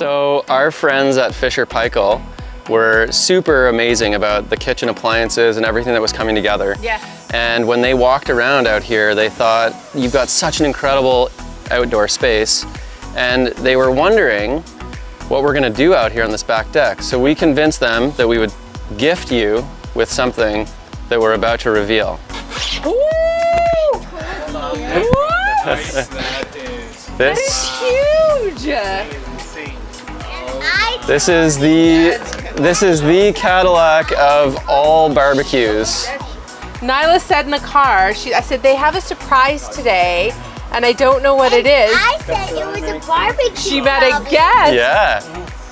So our friends at Fisher Paykel were super amazing about the kitchen appliances and everything that was coming together. Yeah. And when they walked around out here, they thought, you've got such an incredible outdoor space. And they were wondering what we're gonna do out here on this back deck. So we convinced them that we would gift you with something that we're about to reveal. Ooh! Nice, that is. That is huge! This is the Cadillac of all barbecues. Nyla said in the car, I said they have a surprise today, and I don't know what it is. I said it was a barbecue. She met a guest. Yeah.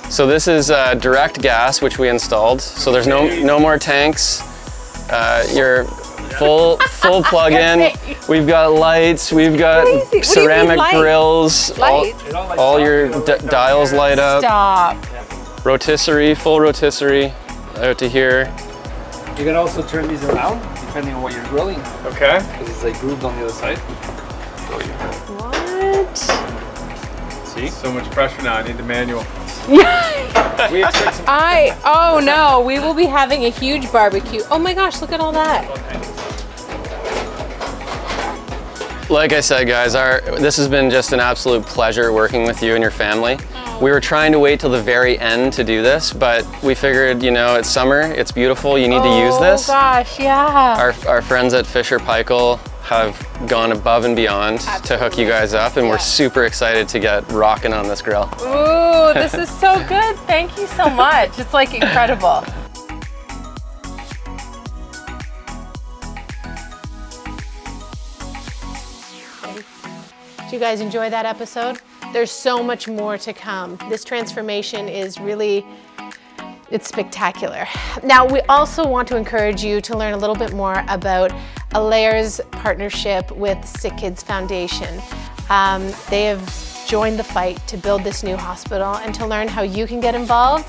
So this is direct gas, which we installed. So there's no more tanks. You're full plug-in. We've got lights. We've got Crazy. ceramic What do you mean, grills. Lights? All your dials light up. Stop. Rotisserie, full rotisserie out to here. You can also turn these around depending on what you're grilling, Okay. because it's like grooved on the other side. What? See? So much pressure now. I need the manual. We expect some Oh no, we will be having a huge barbecue. Oh my gosh, look at all that. Like I said, guys, this has been just an absolute pleasure working with you and your family. We were trying to wait till the very end to do this, but we figured, you know, it's summer, it's beautiful, you need to use this. Oh gosh, yeah. Our friends at Fisher Paykel have gone above and beyond to hook you guys up, and we're super excited to get rocking on this grill. Ooh, this is so good. Thank you so much. It's like incredible. Did you guys enjoy that episode? There's so much more to come. This transformation is really, it's spectacular. Now, we also want to encourage you to learn a little bit more about Alair's partnership with Sick Kids Foundation. They have joined the fight to build this new hospital, and to learn how you can get involved,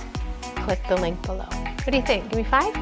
click the link below. What do you think? Give me 5?